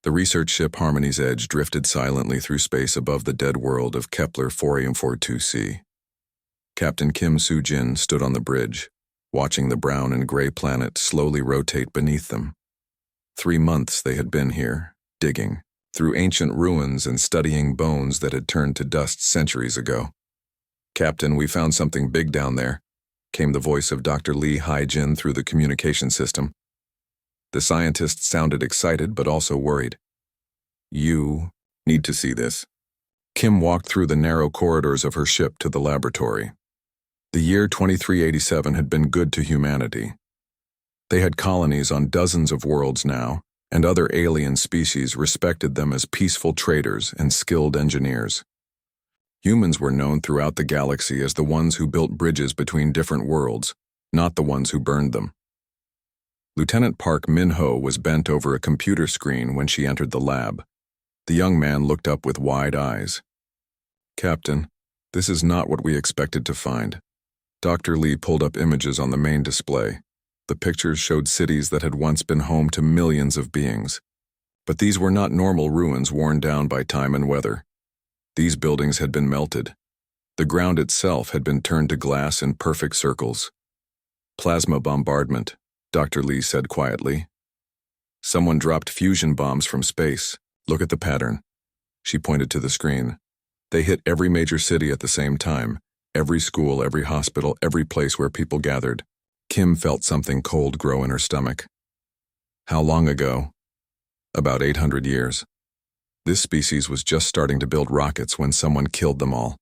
The research ship Harmony's Edge drifted silently through space above the dead world of Kepler 4AM42c. Captain Kim Soo-jin stood on the bridge, watching the brown and gray planet slowly rotate beneath them. 3 months they had been here, digging, through ancient ruins and studying bones that had turned to dust centuries ago. "Captain, we found something big down there," came the voice of Dr. Lee Hae-jin through the communication system. The scientist sounded excited but also worried. "You need to see this." Kim walked through the narrow corridors of her ship to the laboratory. The year 2387 had been good to humanity. They had colonies on dozens of worlds now, and other alien species respected them as peaceful traders and skilled engineers. Humans were known throughout the galaxy as the ones who built bridges between different worlds, not the ones who burned them. Lieutenant Park Min-ho was bent over a computer screen when she entered the lab. The young man looked up with wide eyes. "Captain, this is not what we expected to find." Dr. Lee pulled up images on the main display. The pictures showed cities that had once been home to millions of beings. But these were not normal ruins worn down by time and weather. These buildings had been melted. The ground itself had been turned to glass in perfect circles. "Plasma bombardment," Dr. Lee said quietly. "Someone dropped fusion bombs from space. Look at the pattern." She pointed to the screen. "They hit every major city at the same time. Every school, every hospital, every place where people gathered." Kim felt something cold grow in her stomach. "How long ago?" "About 800 years. This species was just starting to build rockets when someone killed them all."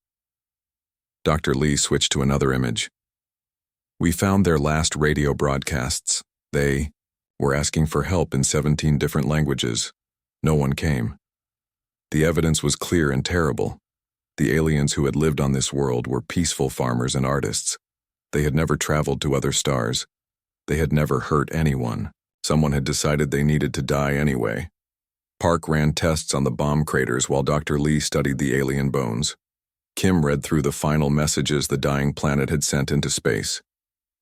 Dr. Lee switched to another image. "We found their last radio broadcasts. They were asking for help in 17 different languages. No one came. The evidence was clear and terrible. The aliens who had lived on this world were peaceful farmers and artists. They had never traveled to other stars. They had never hurt anyone. Someone had decided they needed to die anyway." Park ran tests on the bomb craters while Dr. Lee studied the alien bones. Kim read through the final messages the dying planet had sent into space.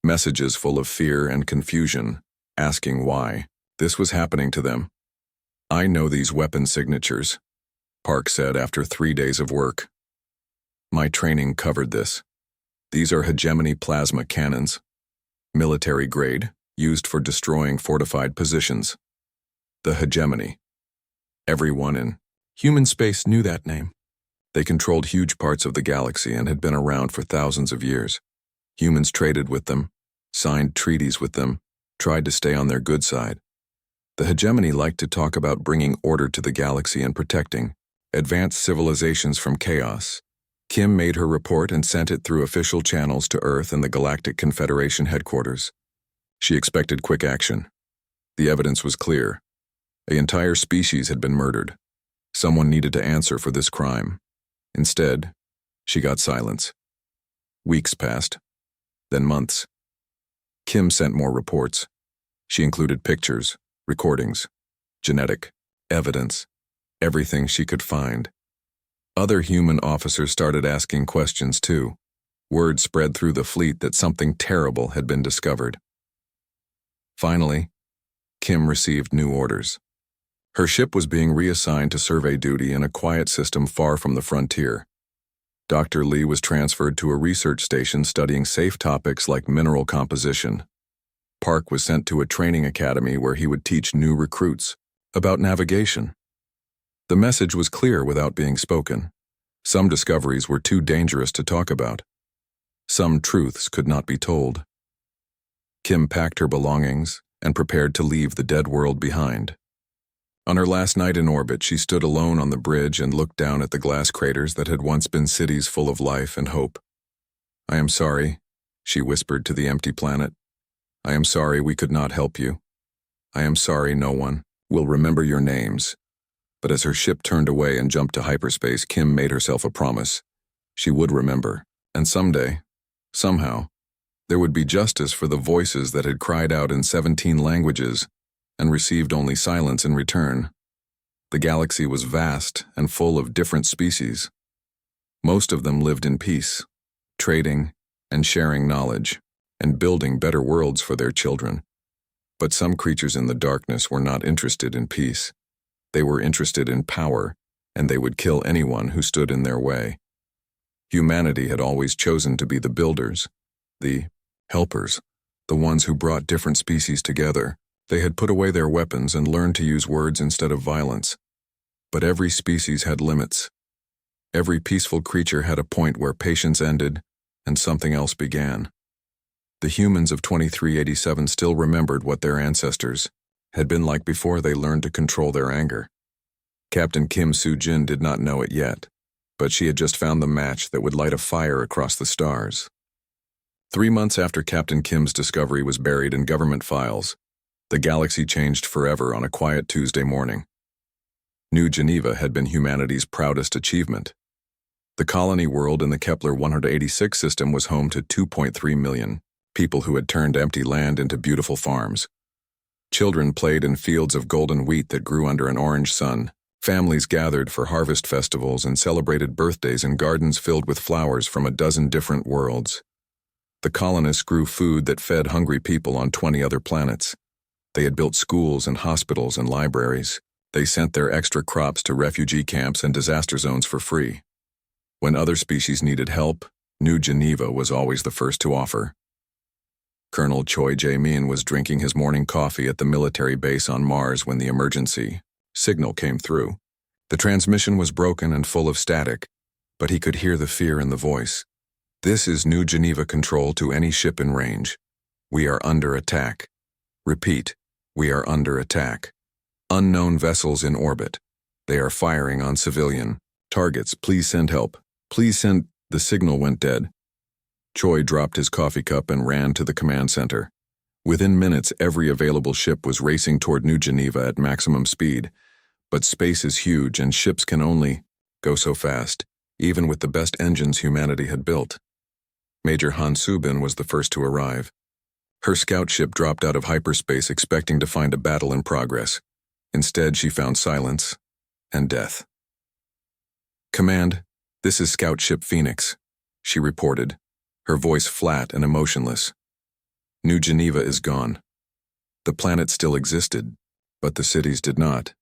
Messages full of fear and confusion, asking why this was happening to them. "I know these weapon signatures," Park said after 3 days of work. "My training covered this. These are hegemony plasma cannons. Military grade, used for destroying fortified positions. The hegemony. Everyone in human space knew that name. They controlled huge parts of the galaxy and had been around for thousands of years. Humans traded with them, signed treaties with them, tried to stay on their good side. The hegemony liked to talk about bringing order to the galaxy and protecting advanced civilizations from chaos. Kim made her report and sent it through official channels to Earth and the Galactic Confederation headquarters. She expected quick action. The evidence was clear. An entire species had been murdered. Someone needed to answer for this crime. Instead, she got silence. Weeks passed, then months. Kim sent more reports. She included pictures, recordings, genetic evidence, everything she could find. Other human officers started asking questions too. Word spread through the fleet that something terrible had been discovered. Finally, Kim received new orders. Her ship was being reassigned to survey duty in a quiet system far from the frontier. Dr. Lee was transferred to a research station studying safe topics like mineral composition. Park was sent to a training academy where he would teach new recruits about navigation. The message was clear without being spoken. Some discoveries were too dangerous to talk about. Some truths could not be told. Kim packed her belongings and prepared to leave the dead world behind. On her last night in orbit, she stood alone on the bridge and looked down at the glass craters that had once been cities full of life and hope. "I am sorry," she whispered to the empty planet. "I am sorry we could not help you. I am sorry no one will remember your names." But as her ship turned away and jumped to hyperspace, Kim made herself a promise. She would remember, and someday, somehow, there would be justice for the voices that had cried out in 17 languages and received only silence in return. The galaxy was vast and full of different species. Most of them lived in peace, trading and sharing knowledge, and building better worlds for their children. But some creatures in the darkness were not interested in peace. They were interested in power, and they would kill anyone who stood in their way. Humanity had always chosen to be the builders, the helpers, the ones who brought different species together. They had put away their weapons and learned to use words instead of violence. But every species had limits. Every peaceful creature had a point where patience ended and something else began. The humans of 2387 still remembered what their ancestors had been like before they learned to control their anger. Captain Kim Soo-jin did not know it yet, but she had just found the match that would light a fire across the stars. 3 months after Captain Kim's discovery was buried in government files, the galaxy changed forever on a quiet Tuesday morning. New Geneva had been humanity's proudest achievement. The colony world in the Kepler 186 system was home to 2.3 million people who had turned empty land into beautiful farms. Children played in fields of golden wheat that grew under an orange sun. Families gathered for harvest festivals and celebrated birthdays in gardens filled with flowers from a dozen different worlds. The colonists grew food that fed hungry people on 20 other planets. They had built schools and hospitals and libraries. They sent their extra crops to refugee camps and disaster zones for free. When other species needed help, New Geneva was always the first to offer. Colonel Choi Jae-min was drinking his morning coffee at the military base on Mars when the emergency signal came through. The transmission was broken and full of static, but he could hear the fear in the voice. "This is New Geneva Control to any ship in range. We are under attack. Repeat, we are under attack. Unknown vessels in orbit. They are firing on civilian targets. Please send help. Please send..." The signal went dead. Choi dropped his coffee cup and ran to the command center. Within minutes, every available ship was racing toward New Geneva at maximum speed. But space is huge and ships can only go so fast, even with the best engines humanity had built. Major Han Subin was the first to arrive. Her scout ship dropped out of hyperspace expecting to find a battle in progress. Instead, she found silence and death. "Command, this is Scout Ship Phoenix," she reported, her voice flat and emotionless. "New Geneva is gone. The planet still existed, but the cities did not.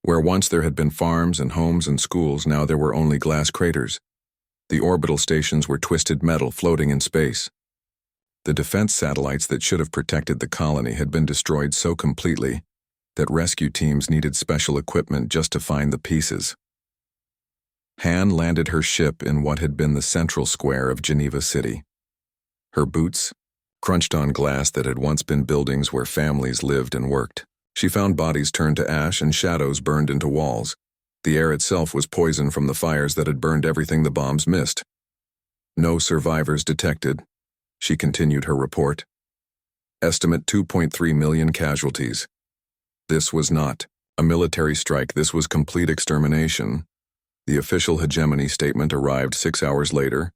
Where once there had been farms and homes and schools, now there were only glass craters. The orbital stations were twisted metal floating in space. The defense satellites that should have protected the colony had been destroyed so completely that rescue teams needed special equipment just to find the pieces." Han landed her ship in what had been the central square of Geneva City. Her boots crunched on glass that had once been buildings where families lived and worked. She found bodies turned to ash and shadows burned into walls. The air itself was poison from the fires that had burned everything the bombs missed. "No survivors detected," she continued her report. "Estimate 2.3 million casualties. This was not a military strike, this was complete extermination." The official hegemony statement arrived 6 hours later.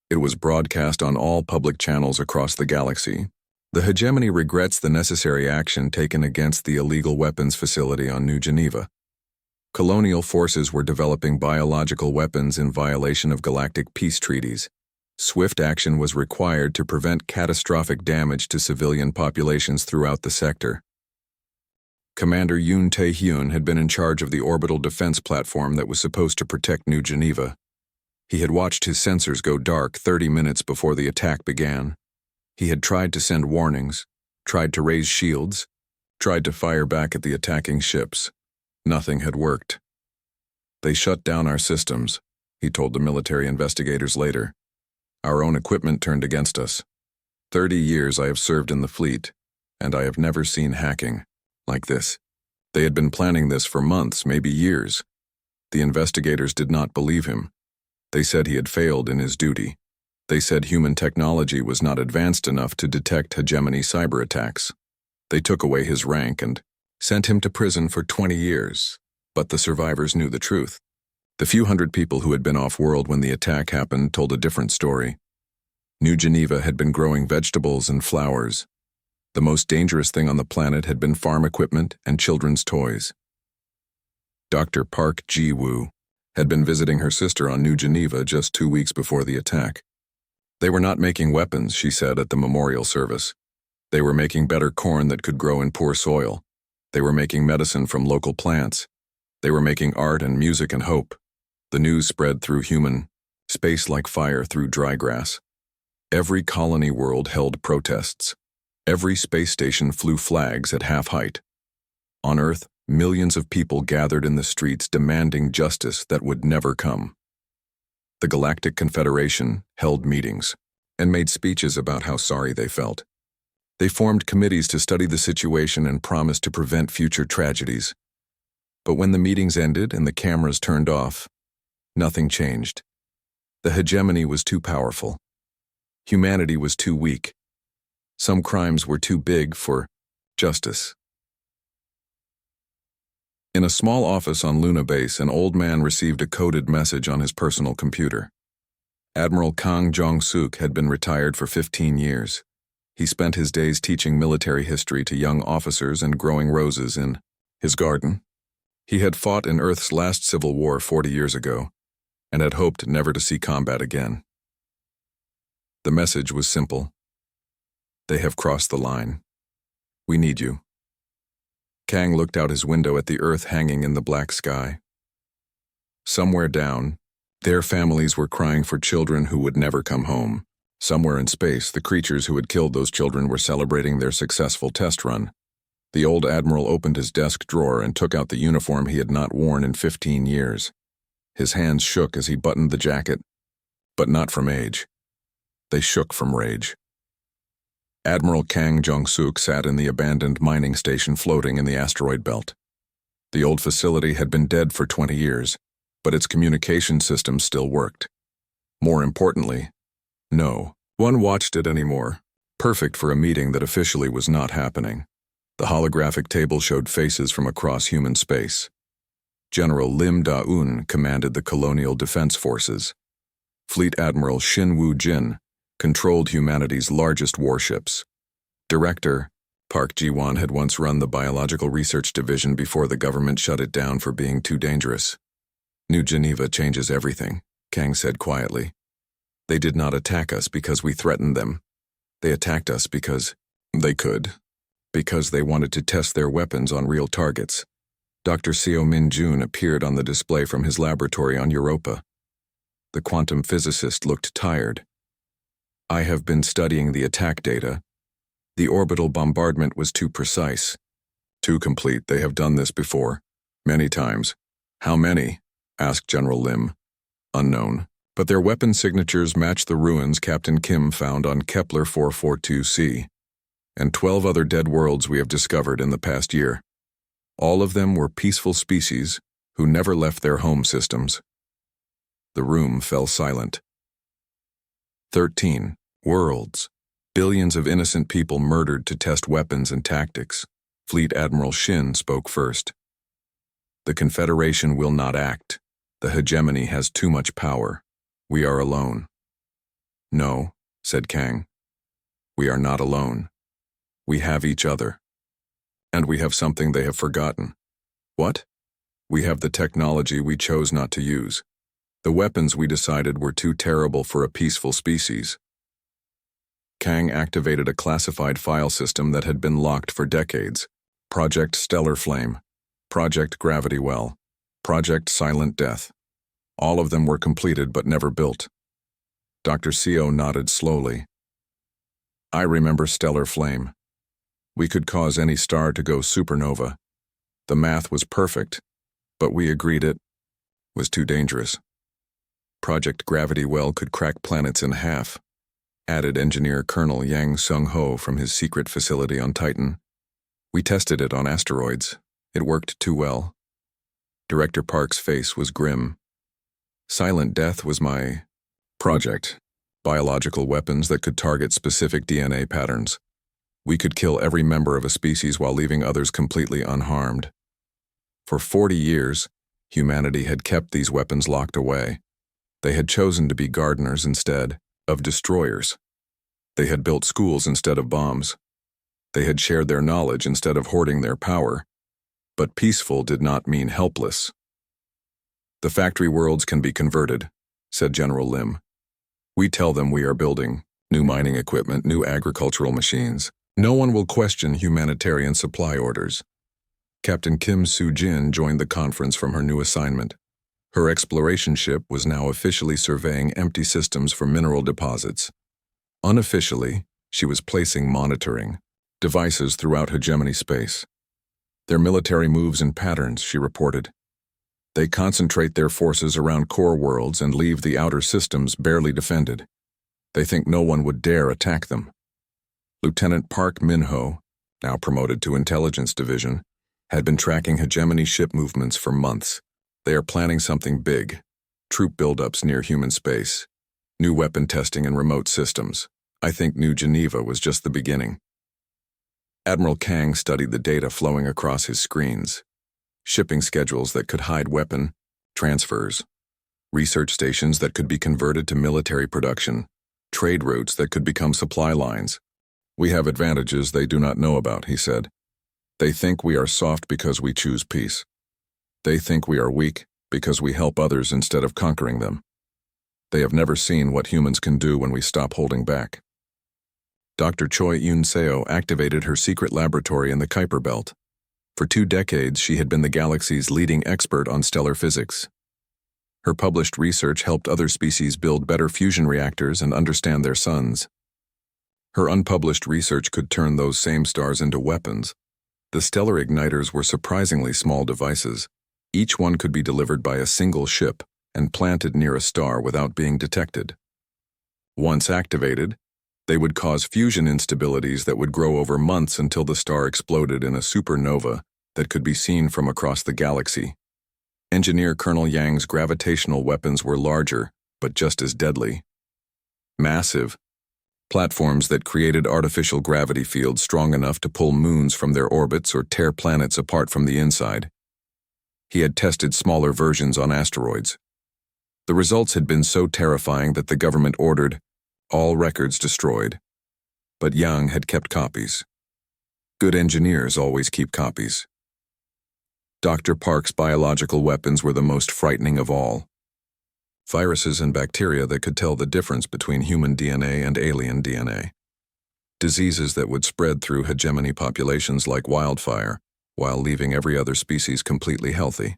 It was broadcast on all public channels across the galaxy. The hegemony regrets the necessary action taken against the illegal weapons facility on New Geneva. Colonial forces were developing biological weapons in violation of galactic peace treaties. Swift action was required to prevent catastrophic damage to civilian populations throughout the sector. Commander Yoon Tae-hyun had been in charge of the orbital defense platform that was supposed to protect New Geneva. He had watched his sensors go dark 30 minutes before the attack began. He had tried to send warnings, tried to raise shields, tried to fire back at the attacking ships. Nothing had worked. "They shut down our systems," he told the military investigators later. "Our own equipment turned against us. 30 years I have served in the fleet, and I have never seen hacking like this." They had been planning this for months, maybe years. The investigators did not believe him. They said he had failed in his duty. They said human technology was not advanced enough to detect hegemony cyber attacks. They took away his rank and sent him to prison for 20 years. But the survivors knew the truth. The few hundred people who had been off-world when the attack happened told a different story. New Geneva had been growing vegetables and flowers. The most dangerous thing on the planet had been farm equipment and children's toys. Dr. Park Ji-woo had been visiting her sister on New Geneva just 2 weeks before the attack. They were not making weapons, she said at the memorial service. They were making better corn that could grow in poor soil. They were making medicine from local plants. They were making art and music and hope. The news spread through human, space like fire through dry grass. Every colony world held protests. Every space station flew flags at half height. On Earth, millions of people gathered in the streets demanding justice that would never come. The Galactic Confederation held meetings and made speeches about how sorry they felt. They formed committees to study the situation and promised to prevent future tragedies. But when the meetings ended and the cameras turned off, nothing changed. The hegemony was too powerful. Humanity was too weak. Some crimes were too big for justice. In a small office on Luna Base, an old man received a coded message on his personal computer. Admiral Kang Jong-suk had been retired for 15 years. He spent his days teaching military history to young officers and growing roses in his garden. He had fought in Earth's last civil war 40 years ago, and had hoped never to see combat again. The message was simple. They have crossed the line. We need you. Kang looked out his window at the Earth hanging in the black sky. Somewhere down, their families were crying for children who would never come home. Somewhere in space, the creatures who had killed those children were celebrating their successful test run. The old admiral opened his desk drawer and took out the uniform he had not worn in 15 years. His hands shook as he buttoned the jacket, but not from age. They shook from rage. Admiral Kang Jong-suk sat in the abandoned mining station floating in the asteroid belt. The old facility had been dead for 20 years, but its communication system still worked. More importantly, no one watched it anymore, perfect for a meeting that officially was not happening. The holographic table showed faces from across human space. General Lim Da-un commanded the Colonial Defense Forces. Fleet Admiral Shin Woo-jin controlled humanity's largest warships. Director Park Ji-won had once run the Biological Research Division before the government shut it down for being too dangerous. New Geneva changes everything, Kang said quietly. They did not attack us because we threatened them. They attacked us because they could. Because they wanted to test their weapons on real targets. Dr. Seo Min-jun appeared on the display from his laboratory on Europa. The quantum physicist looked tired. I have been studying the attack data. The orbital bombardment was too precise. Too complete. They have done this before. Many times. How many? Asked General Lim. Unknown. But their weapon signatures match the ruins Captain Kim found on Kepler 442c, and 12 other dead worlds we have discovered in the past year. All of them were peaceful species who never left their home systems. The room fell silent. 13 worlds. Billions of innocent people murdered to test weapons and tactics. Fleet Admiral Shin spoke first. The Confederation will not act. The hegemony has too much power. We are alone. No, said Kang. We are not alone. We have each other. And we have something they have forgotten. What? We have the technology we chose not to use. The weapons we decided were too terrible for a peaceful species. Kang activated a classified file system that had been locked for decades. Project Stellar Flame, Project Gravity Well, Project Silent Death. All of them were completed but never built. Dr. Seo nodded slowly. I remember Stellar Flame. We could cause any star to go supernova. The math was perfect, but we agreed it was too dangerous. Project Gravity Well could crack planets in half, added engineer Colonel Yang Sung-ho from his secret facility on Titan. We tested it on asteroids. It worked too well. Director Park's face was grim. Silent Death was my project. Biological weapons that could target specific DNA patterns. We could kill every member of a species while leaving others completely unharmed. For 40 years, humanity had kept these weapons locked away. They had chosen to be gardeners instead of destroyers. They had built schools instead of bombs. They had shared their knowledge instead of hoarding their power. But peaceful did not mean helpless. The factory worlds can be converted, said General Lim. We tell them we are building new mining equipment, new agricultural machines. No one will question humanitarian supply orders. Captain Kim Soo-jin joined the conference from her new assignment. Her exploration ship was now officially surveying empty systems for mineral deposits. Unofficially, she was placing monitoring devices throughout hegemony space. Their military moves in patterns, she reported. They concentrate their forces around core worlds and leave the outer systems barely defended. They think no one would dare attack them. Lieutenant Park Min-ho, now promoted to Intelligence Division, had been tracking hegemony ship movements for months. They are planning something big. Troop buildups near human space. New weapon testing in remote systems. I think New Geneva was just the beginning. Admiral Kang studied the data flowing across his screens. Shipping schedules that could hide weapon transfers. Research stations that could be converted to military production. Trade routes that could become supply lines. We have advantages they do not know about, he said. They think we are soft because we choose peace. They think we are weak because we help others instead of conquering them. They have never seen what humans can do when we stop holding back. Dr. Choi Yoon-seo activated her secret laboratory in the Kuiper Belt. For 2 decades, she had been the galaxy's leading expert on stellar physics. Her published research helped other species build better fusion reactors and understand their suns. Her unpublished research could turn those same stars into weapons. The stellar igniters were surprisingly small devices. Each one could be delivered by a single ship and planted near a star without being detected. Once activated, they would cause fusion instabilities that would grow over months until the star exploded in a supernova that could be seen from across the galaxy. Engineer Colonel Yang's gravitational weapons were larger, but just as deadly. Massive. Platforms that created artificial gravity fields strong enough to pull moons from their orbits or tear planets apart from the inside. He had tested smaller versions on asteroids. The results had been so terrifying that the government ordered all records destroyed. But Yang had kept copies. Good engineers always keep copies. Dr. Park's biological weapons were the most frightening of all. Viruses and bacteria that could tell the difference between human DNA and alien DNA. Diseases that would spread through hegemony populations like wildfire, while leaving every other species completely healthy.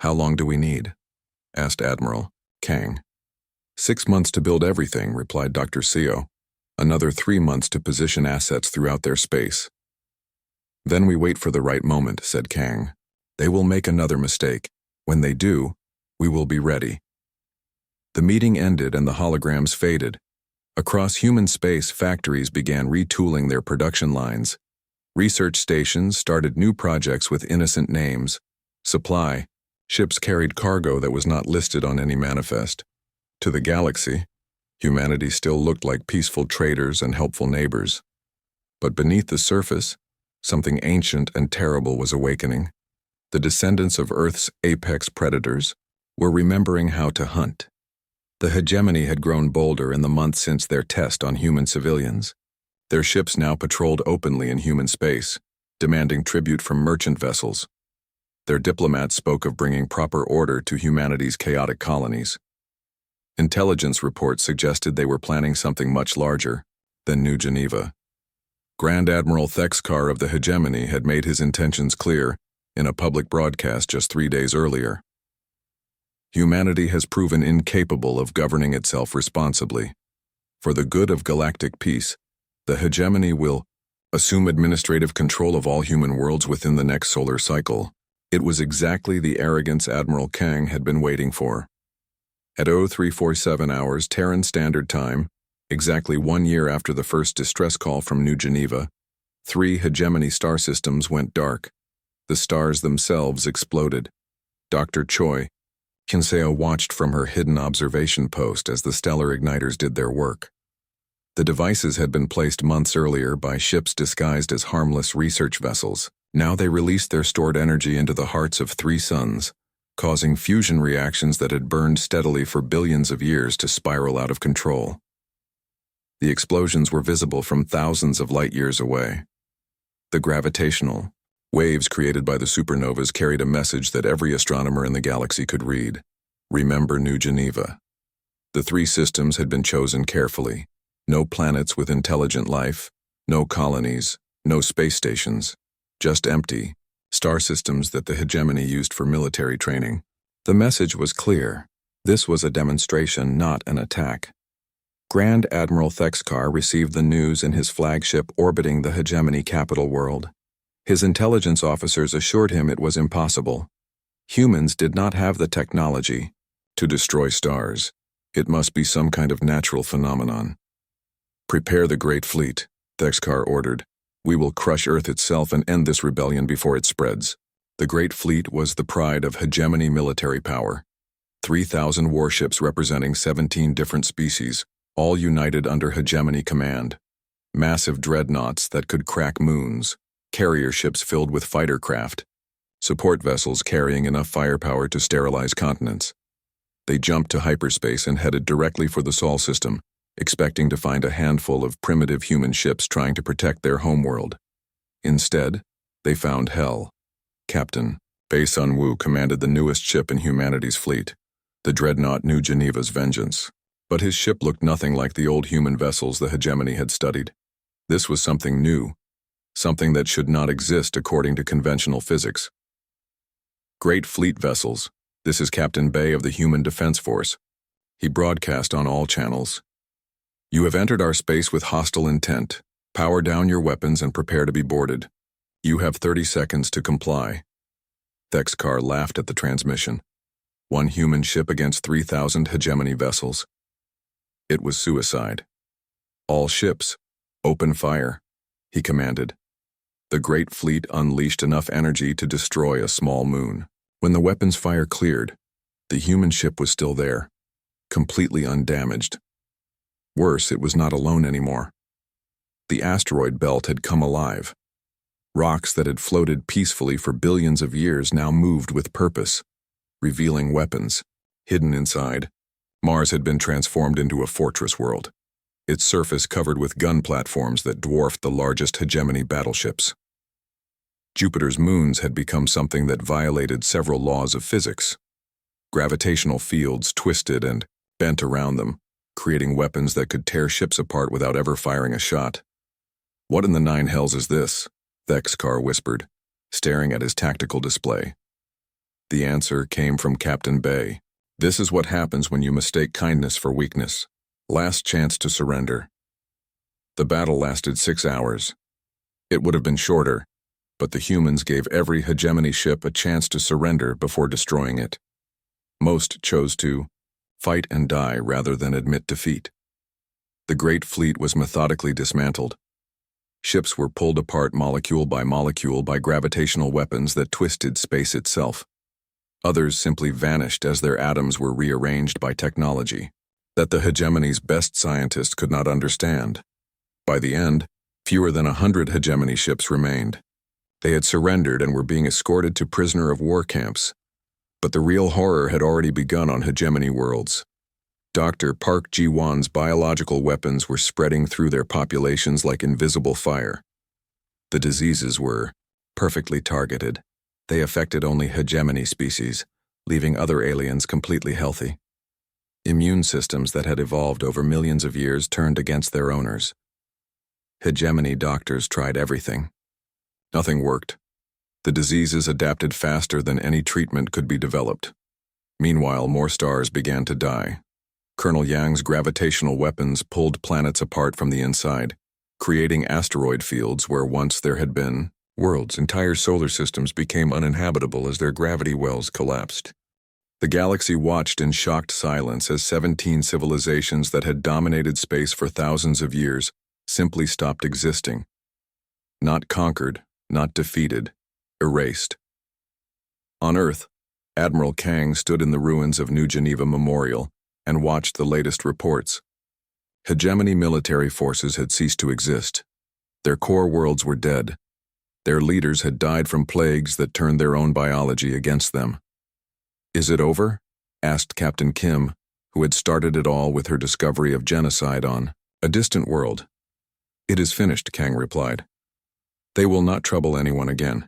How long do we need? Asked Admiral Kang. 6 months to build everything, replied Dr. Seo. Another 3 months to position assets throughout their space. Then we wait for the right moment, said Kang. They will make another mistake. When they do, we will be ready. The meeting ended and the holograms faded. Across human space, factories began retooling their production lines. Research stations started new projects with innocent names. Supply. Ships carried cargo that was not listed on any manifest. To the galaxy, humanity still looked like peaceful traders and helpful neighbors. But beneath the surface, something ancient and terrible was awakening. The descendants of Earth's apex predators were remembering how to hunt. The hegemony had grown bolder in the months since their test on human civilians. Their ships now patrolled openly in human space, demanding tribute from merchant vessels. Their diplomats spoke of bringing proper order to humanity's chaotic colonies. Intelligence reports suggested they were planning something much larger than New Geneva. Grand Admiral Thexkar of the hegemony had made his intentions clear in a public broadcast just 3 days earlier. Humanity has proven incapable of governing itself responsibly. For the good of galactic peace, the hegemony will assume administrative control of all human worlds within the next solar cycle. It was exactly the arrogance Admiral Kang had been waiting for. At 0347 hours Terran Standard Time, exactly 1 year after the first distress call from New Geneva, 3 hegemony star systems went dark. The stars themselves exploded. Dr. Choi Yoon-seo watched from her hidden observation post as the stellar igniters did their work. The devices had been placed months earlier by ships disguised as harmless research vessels. Now they released their stored energy into the hearts of 3 suns, causing fusion reactions that had burned steadily for billions of years to spiral out of control. The explosions were visible from thousands of light years away. The gravitational waves created by the supernovas carried a message that every astronomer in the galaxy could read. Remember New Geneva. The 3 systems had been chosen carefully. No planets with intelligent life, no colonies, no space stations, just empty, star systems that the hegemony used for military training. The message was clear. This was a demonstration, not an attack. Grand Admiral Thexkar received the news in his flagship orbiting the hegemony capital world. His intelligence officers assured him it was impossible. Humans did not have the technology to destroy stars. It must be some kind of natural phenomenon. Prepare the Great Fleet, Thexkar ordered. We will crush Earth itself and end this rebellion before it spreads. The Great Fleet was the pride of hegemony military power. 3,000 warships representing 17 different species, all united under hegemony command. Massive dreadnoughts that could crack moons, carrier ships filled with fighter craft, support vessels carrying enough firepower to sterilize continents. They jumped to hyperspace and headed directly for the Sol system, expecting to find a handful of primitive human ships trying to protect their homeworld. Instead, they found hell. Captain Bei Sun Wu commanded the newest ship in humanity's fleet, the dreadnought New Geneva's Vengeance. But his ship looked nothing like the old human vessels the hegemony had studied. This was something new, something that should not exist according to conventional physics. Great fleet vessels, this is Captain Bei of the Human Defense Force. He broadcast on all channels. You have entered our space with hostile intent. Power down your weapons and prepare to be boarded. You have 30 seconds to comply. Thexkar laughed at the transmission. One human ship against 3,000 hegemony vessels. It was suicide. All ships, open fire, he commanded. The Great Fleet unleashed enough energy to destroy a small moon. When the weapons fire cleared, the human ship was still there, completely undamaged. Worse, it was not alone anymore. The asteroid belt had come alive. Rocks that had floated peacefully for billions of years now moved with purpose, revealing weapons. Hidden inside, Mars had been transformed into a fortress world, its surface covered with gun platforms that dwarfed the largest hegemony battleships. Jupiter's moons had become something that violated several laws of physics. Gravitational fields twisted and bent around them, creating weapons that could tear ships apart without ever firing a shot. What in the nine hells is this? Thexkar whispered, staring at his tactical display. The answer came from Captain Bei. This is what happens when you mistake kindness for weakness. Last chance to surrender. The battle lasted 6 hours. It would have been shorter, but the humans gave every hegemony ship a chance to surrender before destroying it. Most chose to fight and die rather than admit defeat. The Great Fleet was methodically dismantled. Ships were pulled apart molecule by gravitational weapons that twisted space itself. Others simply vanished as their atoms were rearranged by technology that the hegemony's best scientists could not understand. By the end, fewer than 100 hegemony ships remained. They had surrendered and were being escorted to prisoner of war camps. But the real horror had already begun on hegemony worlds. Dr. Park Ji-won's biological weapons were spreading through their populations like invisible fire. The diseases were perfectly targeted. They affected only hegemony species, leaving other aliens completely healthy. Immune systems that had evolved over millions of years turned against their owners. Hegemony doctors tried everything. Nothing worked. The diseases adapted faster than any treatment could be developed. Meanwhile, more stars began to die. Colonel Yang's gravitational weapons pulled planets apart from the inside, creating asteroid fields where once there had been worlds. Entire solar systems became uninhabitable as their gravity wells collapsed. The galaxy watched in shocked silence as 17 civilizations that had dominated space for thousands of years simply stopped existing. Not conquered, not defeated, erased. On Earth, Admiral Kang stood in the ruins of New Geneva Memorial and watched the latest reports. Hegemony military forces had ceased to exist. Their core worlds were dead. Their leaders had died from plagues that turned their own biology against them. "Is it over?" asked Captain Kim, who had started it all with her discovery of genocide on a distant world. "It is finished," Kang replied. "They will not trouble anyone again."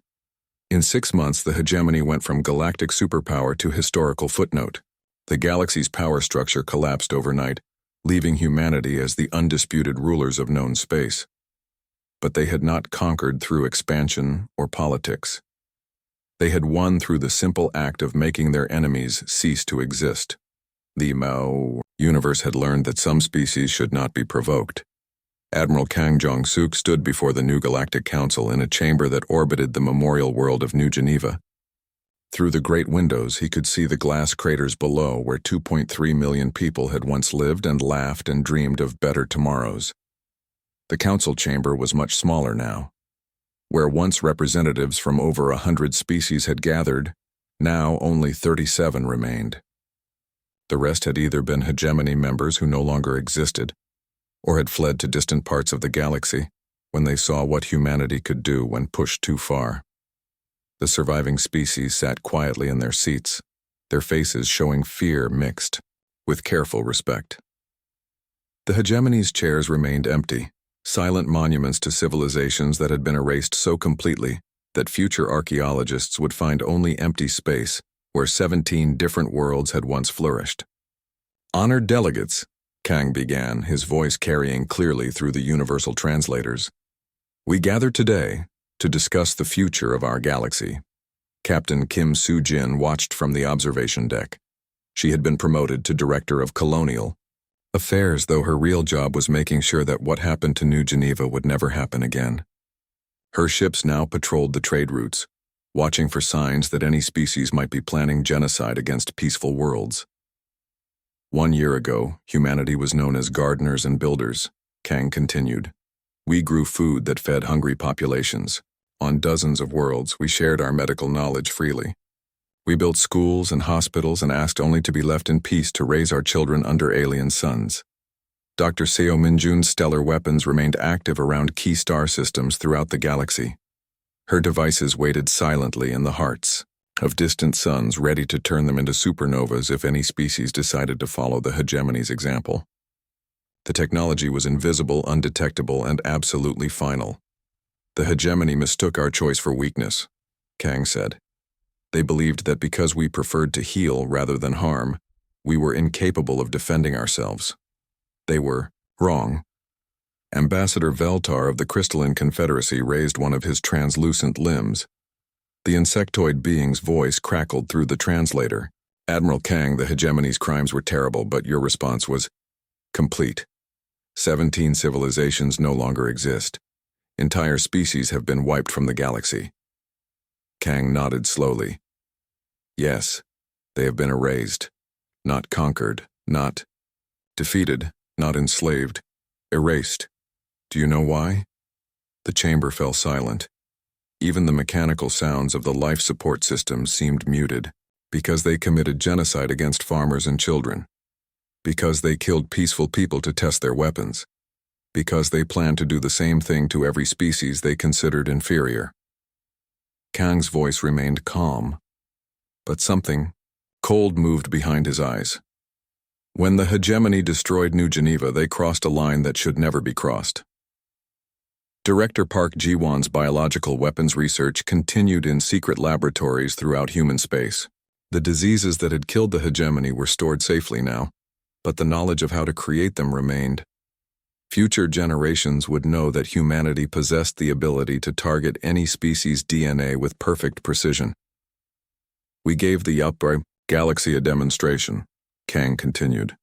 In 6 months, the hegemony went from galactic superpower to historical footnote. The galaxy's power structure collapsed overnight, leaving humanity as the undisputed rulers of known space. But they had not conquered through expansion or politics. They had won through the simple act of making their enemies cease to exist. The Mao universe had learned that some species should not be provoked. Admiral Kang Jong-suk stood before the new Galactic Council in a chamber that orbited the memorial world of New Geneva. Through the great windows, he could see the glass craters below where 2.3 million people had once lived and laughed and dreamed of better tomorrows. The council chamber was much smaller now. Where once representatives from over 100 species had gathered, now only 37 remained. The rest had either been hegemony members who no longer existed, or had fled to distant parts of the galaxy when they saw what humanity could do when pushed too far. The surviving species sat quietly in their seats, their faces showing fear mixed with careful respect. The hegemony's chairs remained empty, silent monuments to civilizations that had been erased so completely that future archaeologists would find only empty space where 17 different worlds had once flourished. Honored delegates, Kang began, his voice carrying clearly through the universal translators. We gather today to discuss the future of our galaxy. Captain Kim Soo-jin watched from the observation deck. She had been promoted to Director of Colonial Affairs, though her real job was making sure that what happened to New Geneva would never happen again. Her ships now patrolled the trade routes, watching for signs that any species might be planning genocide against peaceful worlds. 1 year ago, humanity was known as gardeners and builders, Kang continued. We grew food that fed hungry populations. On dozens of worlds, we shared our medical knowledge freely. We built schools and hospitals and asked only to be left in peace to raise our children under alien suns. Dr. Seo Min-jun's stellar weapons remained active around key star systems throughout the galaxy. Her devices waited silently in the hearts of distant suns, ready to turn them into supernovas if any species decided to follow the hegemony's example. The technology was invisible, undetectable, and absolutely final. The hegemony mistook our choice for weakness, Kang said. They believed that because we preferred to heal rather than harm, we were incapable of defending ourselves. They were wrong. Ambassador Veltar of the Crystalline Confederacy raised one of his translucent limbs. The insectoid being's voice crackled through the translator. Admiral Kang, the hegemony's crimes were terrible, but your response was complete. 17 civilizations no longer exist. Entire species have been wiped from the galaxy. Kang nodded slowly. Yes, they have been erased. Not conquered, not defeated, not enslaved. Erased. Do you know why? The chamber fell silent. Even the mechanical sounds of the life support systems seemed muted, because they committed genocide against farmers and children. Because they killed peaceful people to test their weapons. Because they planned to do the same thing to every species they considered inferior. Kang's voice remained calm, but something cold moved behind his eyes. When the hegemony destroyed New Geneva, they crossed a line that should never be crossed. Director Park Ji-won's biological weapons research continued in secret laboratories throughout human space. The diseases that had killed the hegemony were stored safely now, but the knowledge of how to create them remained. Future generations would know that humanity possessed the ability to target any species' DNA with perfect precision. We gave the Upper Galaxy a demonstration, Kang continued.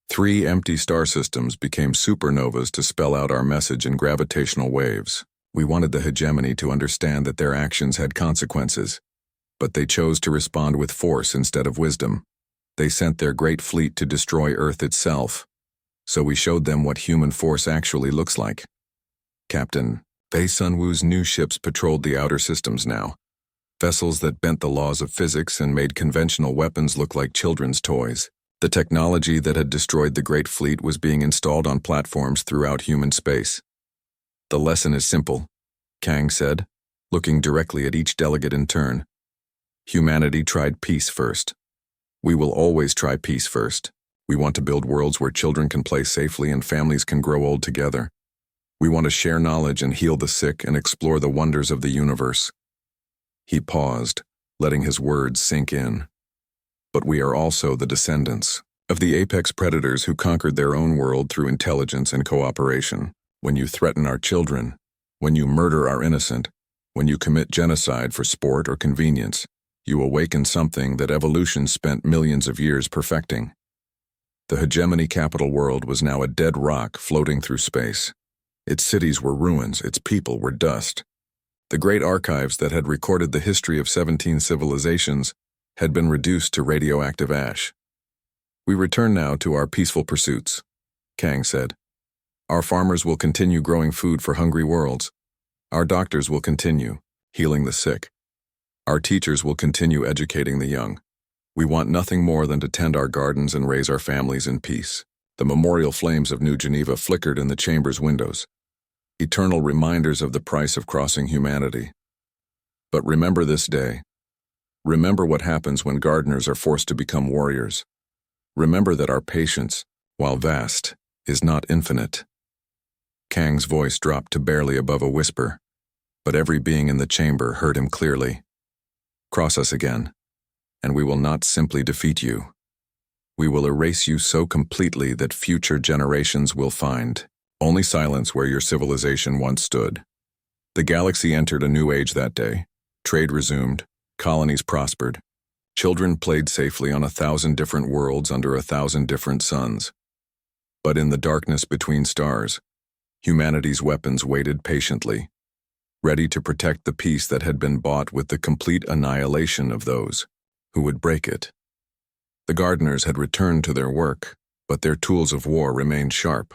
3 empty star systems became supernovas to spell out our message in gravitational waves. We wanted the hegemony to understand that their actions had consequences, but they chose to respond with force instead of wisdom. They sent their great fleet to destroy Earth itself, so we showed them what human force actually looks like. Captain Bei Sunwoo's new ships patrolled the outer systems now, vessels that bent the laws of physics and made conventional weapons look like children's toys. The technology that had destroyed the Great Fleet was being installed on platforms throughout human space. The lesson is simple, Kang said, looking directly at each delegate in turn. Humanity tried peace first. We will always try peace first. We want to build worlds where children can play safely and families can grow old together. We want to share knowledge and heal the sick and explore the wonders of the universe. He paused, letting his words sink in. But we are also the descendants of the apex predators who conquered their own world through intelligence and cooperation. When you threaten our children, when you murder our innocent, When you commit genocide for sport or convenience, you awaken something that evolution spent millions of years perfecting. The hegemony capital world was now a dead rock floating through space. Its cities were ruins, its people were dust. The great archives that had recorded the history of 17 civilizations had been reduced to radioactive ash. We return now to our peaceful pursuits, Kang said. Our farmers will continue growing food for hungry worlds. Our doctors will continue healing the sick. Our teachers will continue educating the young. We want nothing more than to tend our gardens and raise our families in peace. The memorial flames of New Geneva flickered in the chamber's windows, eternal reminders of the price of crossing humanity. But remember this day. Remember what happens when gardeners are forced to become warriors. Remember that our patience, while vast, is not infinite. Kang's voice dropped to barely above a whisper, but every being in the chamber heard him clearly. Cross us again, and we will not simply defeat you. We will erase you so completely that future generations will find only silence where your civilization once stood. The galaxy entered a new age that day. Trade resumed, colonies prospered. Children played safely on 1,000 different worlds under 1,000 different suns. But in the darkness between stars, humanity's weapons waited patiently, ready to protect the peace that had been bought with the complete annihilation of those who would break it. The gardeners had returned to their work, but their tools of war remained sharp.